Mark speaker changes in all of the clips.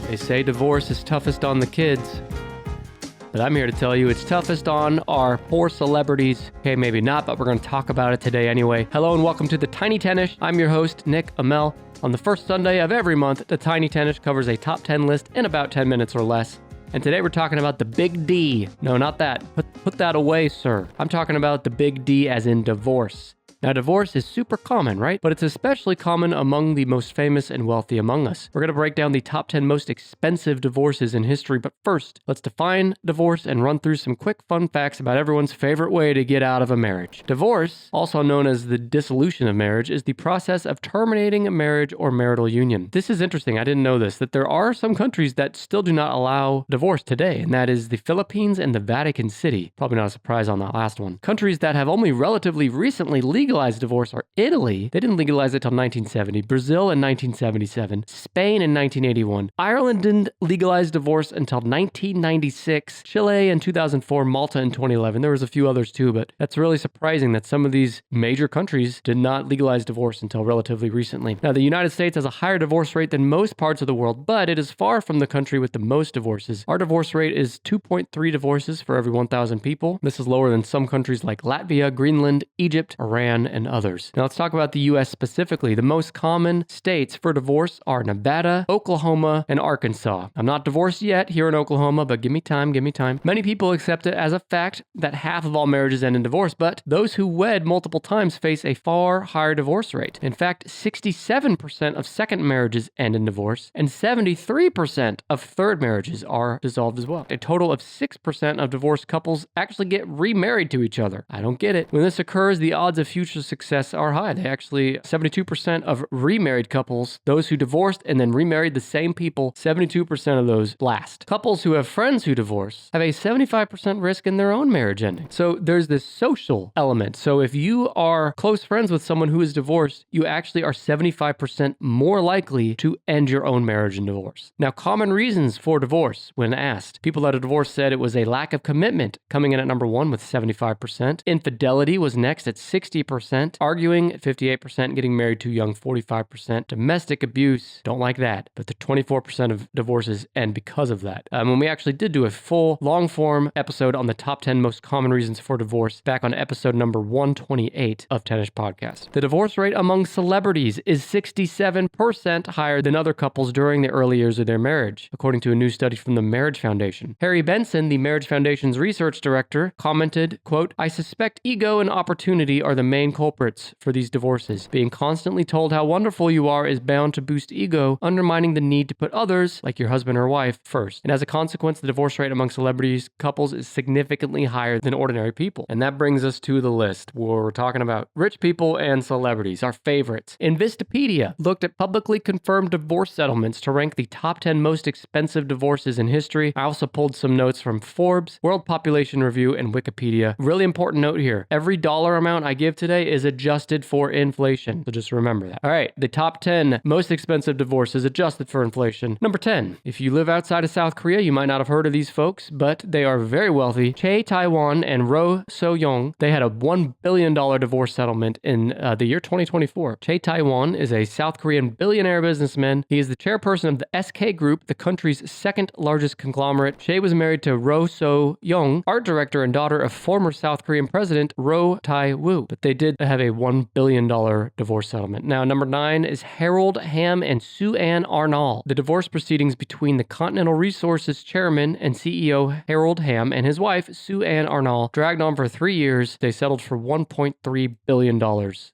Speaker 1: They say divorce is toughest on the kids, but I'm here to tell you it's toughest on our poor celebrities. Okay, maybe not, but we're going to talk about it today anyway. Hello and welcome to the Tiny Tennis. I'm your host, Nick Emel. On the first Sunday of every month, the Tiny Tennis covers a top 10 list in about 10 minutes or less. And today we're talking about the big D. No, not that. Put that away, sir. I'm talking about the big D as in divorce. Now, divorce is super common, right? But it's especially common among the most famous and wealthy among us. We're going to break down the top 10 most expensive divorces in history. But first, let's define divorce and run through some quick fun facts about everyone's favorite way to get out of a marriage. Divorce, also known as the dissolution of marriage, is the process of terminating a marriage or marital union. This is interesting. I didn't know this, that there are some countries that still do not allow divorce today, and that is the Philippines and the Vatican City. Probably not a surprise on that last one. Countries that have only relatively recently legalized divorce are Italy. They didn't legalize it until 1970. Brazil in 1977. Spain in 1981. Ireland didn't legalize divorce until 1996. Chile in 2004. Malta in 2011. There was a few others too, but that's really surprising that some of these major countries did not legalize divorce until relatively recently. Now, the United States has a higher divorce rate than most parts of the world, but it is far from the country with the most divorces. Our divorce rate is 2.3 divorces for every 1,000 people. This is lower than some countries like Latvia, Greenland, Egypt, Iran, and others. Now let's talk about the U.S. specifically. The most common states for divorce are Nevada, Oklahoma, and Arkansas. I'm not divorced yet here in Oklahoma, but give me time. Many people accept it as a fact that half of all marriages end in divorce, but those who wed multiple times face a far higher divorce rate. In fact, 67% of second marriages end in divorce, and 73% of third marriages are dissolved as well. A total of 6% of divorced couples actually get remarried to each other. I don't get it. When this occurs, the odds of future success are high. They actually, 72% of remarried couples, those who divorced and then remarried the same people, 72% of those last. Couples who have friends who divorce have a 75% risk in their own marriage ending. So there's this social element. So if you are close friends with someone who is divorced, you actually are 75% more likely to end your own marriage in divorce. Now, common reasons for divorce when asked. People that are divorced said it was a lack of commitment, coming in at number 1 with 75%. Infidelity was next at 60%. Arguing, 58%. Getting married too young, 45%. Domestic abuse, don't like that. But the 24% of divorces end because of that. When we actually did do a full, long-form episode on the top 10 most common reasons for divorce back on episode number 128 of Tennis Podcast. The divorce rate among celebrities is 67% higher than other couples during the early years of their marriage, according to a new study from the Marriage Foundation. Harry Benson, the Marriage Foundation's research director, commented, quote, "I suspect ego and opportunity are the main culprits for these divorces. Being constantly told how wonderful you are is bound to boost ego, undermining the need to put others, like your husband or wife, first. And as a consequence, the divorce rate among celebrities couples is significantly higher than ordinary people." And that brings us to the list where we're talking about rich people and celebrities, our favorites. Investopedia looked at publicly confirmed divorce settlements to rank the top 10 most expensive divorces in history. I also pulled some notes from Forbes, World Population Review, and Wikipedia. Really important note here. Every dollar amount I give today is adjusted for inflation. So just remember that. All right, the top 10 most expensive divorces adjusted for inflation. Number 10. If you live outside of South Korea, you might not have heard of these folks, but they are very wealthy. Chae Tae-won and Roh So-young, they had a $1 billion divorce settlement in the year 2024. Chae Tae-won is a South Korean billionaire businessman. He is the chairperson of the SK Group, the country's second largest conglomerate. Chae was married to Roh So-young, art director and daughter of former South Korean president Roh Tae-woo, but they did have a $1 billion divorce settlement. Now, number 9 is Harold Hamm and Sue Ann Arnall. The divorce proceedings between the Continental Resources chairman and CEO Harold Hamm and his wife, Sue Ann Arnall, dragged on for 3 years. They settled for $1.3 billion.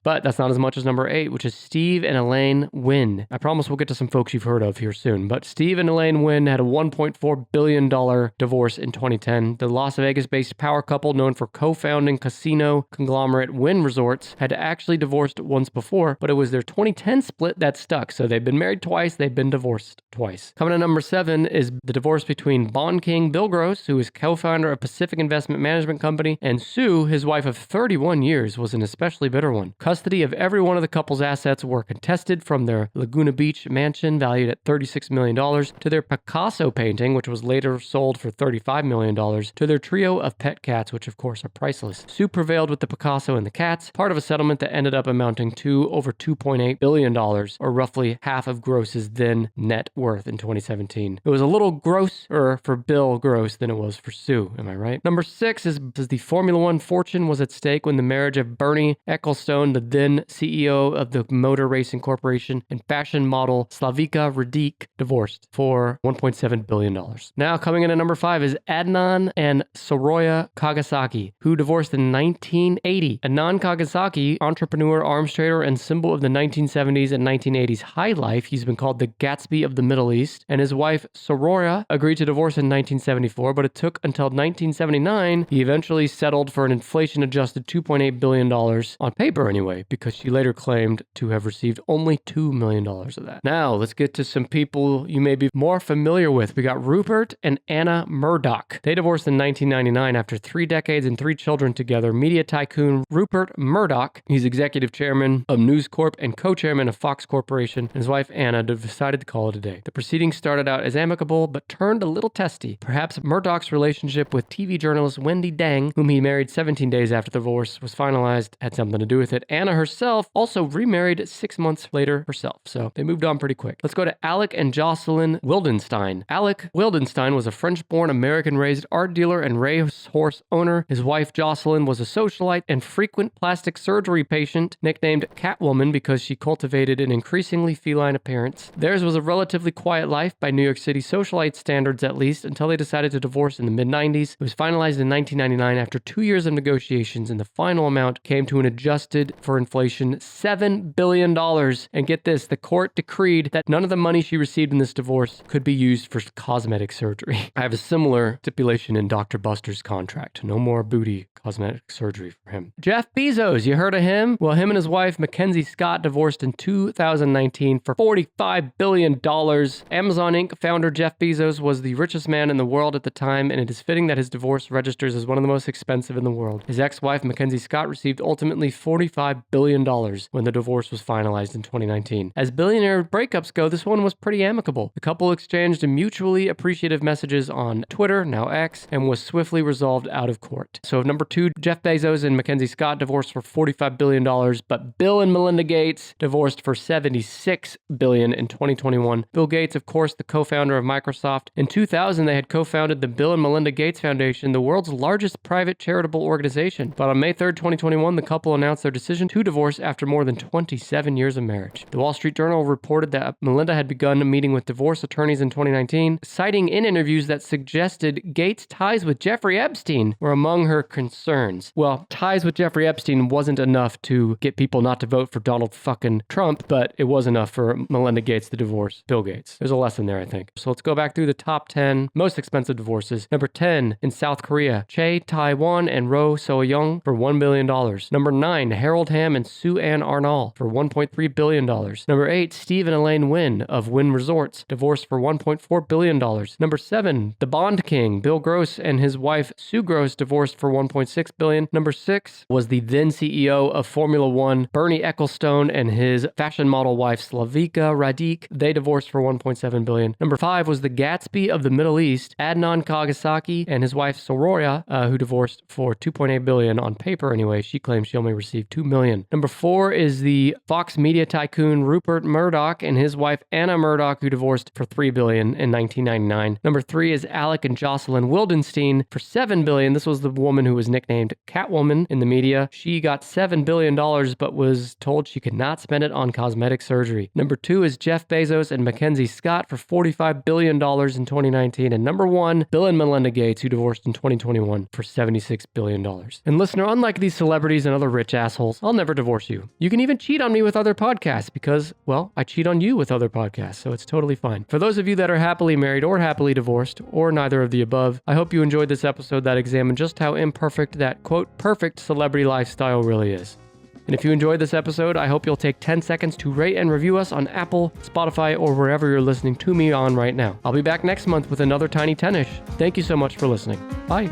Speaker 1: But that's not as much as number 8, which is Steve and Elaine Wynn. I promise we'll get to some folks you've heard of here soon. But Steve and Elaine Wynn had a $1.4 billion divorce in 2010. The Las Vegas-based power couple known for co-founding casino conglomerate Wynn Resorts had actually divorced once before, but it was their 2010 split that stuck. So they've been married twice, they've been divorced twice. Coming to number 7 is the divorce between Bond King Bill Gross, who is co-founder of Pacific Investment Management Company, and Sue, his wife of 31 years, was an especially bitter one. Custody of every one of the couple's assets were contested, from their Laguna Beach mansion valued at $36 million to their Picasso painting, which was later sold for $35 million, to their trio of pet cats, which of course are priceless. Sue prevailed with the Picasso and the cats. part of a settlement that ended up amounting to over $2.8 billion, or roughly half of Gross's then net worth in 2017. It was a little grosser for Bill Gross than it was for Sue, am I right? Number 6 is the Formula One fortune was at stake when the marriage of Bernie Ecclestone, the then CEO of the Motor Racing Corporation, and fashion model Slavika Radic divorced for $1.7 billion. Now coming in at number 5 is Adnan and Soroya Kagasaki, who divorced in 1980. Adnan Kagasaki, entrepreneur, arms trader, and symbol of the 1970s and 1980s high life, he's been called the Gatsby of the Middle East, and his wife Soroya agreed to divorce in 1974, but it took until 1979. He eventually settled for an inflation-adjusted $2.8 billion, on paper anyway, because she later claimed to have received only $2 million of that. Now, let's get to some people you may be more familiar with. We got Rupert and Anna Murdoch. They divorced in 1999 after 3 decades and 3 children together. Media tycoon Rupert Murdoch, he's executive chairman of News Corp and co-chairman of Fox Corporation, and his wife Anna decided to call it a day. The proceedings started out as amicable, but turned a little testy. Perhaps Murdoch's relationship with TV journalist Wendy Dang, whom he married 17 days after the divorce was finalized, had something to do with it. Anna herself also remarried 6 months later herself, so they moved on pretty quick. Let's go to Alec and Jocelyn Wildenstein. Alec Wildenstein was a French-born, American-raised art dealer and racehorse owner. His wife Jocelyn was a socialite and frequent plastic surgery patient, nicknamed Catwoman because she cultivated an increasingly feline appearance. Theirs was a relatively quiet life by New York City socialite standards, at least, until they decided to divorce in the mid-90s. It was finalized in 1999 after 2 years of negotiations, and the final amount came to an adjusted for inflation $7 billion. And get this, the court decreed that none of the money she received in this divorce could be used for cosmetic surgery. I have a similar stipulation in Dr. Buster's contract. No more booty cosmetic surgery for him. Jeff Bezos, you heard of him? Well, him and his wife, Mackenzie Scott, divorced in 2019 for $45 billion. Amazon Inc. founder Jeff Bezos was the richest man in the world at the time, and it is fitting that his divorce registers as one of the most expensive in the world. His ex-wife, Mackenzie Scott, received ultimately $45 billion when the divorce was finalized in 2019. As billionaire breakups go, this one was pretty amicable. The couple exchanged mutually appreciative messages on Twitter, now X, and was swiftly resolved out of court. So number 2, Jeff Bezos and Mackenzie Scott divorced for $45 billion, but Bill and Melinda Gates divorced for $76 billion in 2021. Bill Gates, of course, the co-founder of Microsoft. In 2000, they had co-founded the Bill and Melinda Gates Foundation, the world's largest private charitable organization. But on May 3rd, 2021, the couple announced their decision to divorce after more than 27 years of marriage. The Wall Street Journal reported that Melinda had begun meeting with divorce attorneys in 2019, citing in interviews that suggested Gates' ties with Jeffrey Epstein were among her concerns. Well, ties with Jeffrey Epstein wasn't enough to get people not to vote for Donald fucking Trump, but it was enough for Melinda Gates to divorce Bill Gates. There's a lesson there, I think. So let's go back through the top 10 most expensive divorces. Number 10, in South Korea, Che Tai-wan and Ro So-young for $1 billion. Number 9, Harold Hamm and Sue Ann Arnall for $1.3 billion. Number 8, Steve and Elaine Wynn of Wynn Resorts, divorced for $1.4 billion. Number 7, the Bond King, Bill Gross and his wife Sue Gross, divorced for $1.6 billion. Number 6 was the then CEO of Formula One, Bernie Ecclestone, and his fashion model wife Slavika Radic. They divorced for $1.7 billion. Number 5 was the Gatsby of the Middle East, Adnan Kagasaki, and his wife Soroya, who divorced for $2.8 billion on paper anyway. She claims she only received $2 million. Number 4 is the Fox media tycoon Rupert Murdoch and his wife Anna Murdoch, who divorced for $3 billion in 1999. Number 3 is Alec and Jocelyn Wildenstein for $7 billion. This was the woman who was nicknamed Catwoman in the media. She got $7 billion, but was told she could not spend it on cosmetic surgery. Number 2 is Jeff Bezos and Mackenzie Scott for $45 billion in 2019. And number 1, Bill and Melinda Gates, who divorced in 2021 for $76 billion. And listener, unlike these celebrities and other rich assholes, I'll never divorce you. You can even cheat on me with other podcasts because, well, I cheat on you with other podcasts, so it's totally fine. For those of you that are happily married or happily divorced, or neither of the above, I hope you enjoyed this episode that examined just how imperfect that, quote, perfect celebrity lifestyle really is. And if you enjoyed this episode, I hope you'll take 10 seconds to rate and review us on Apple, Spotify, or wherever you're listening to me on right now. I'll be back next month with another Tiny 10-ish. Thank you so much for listening. Bye.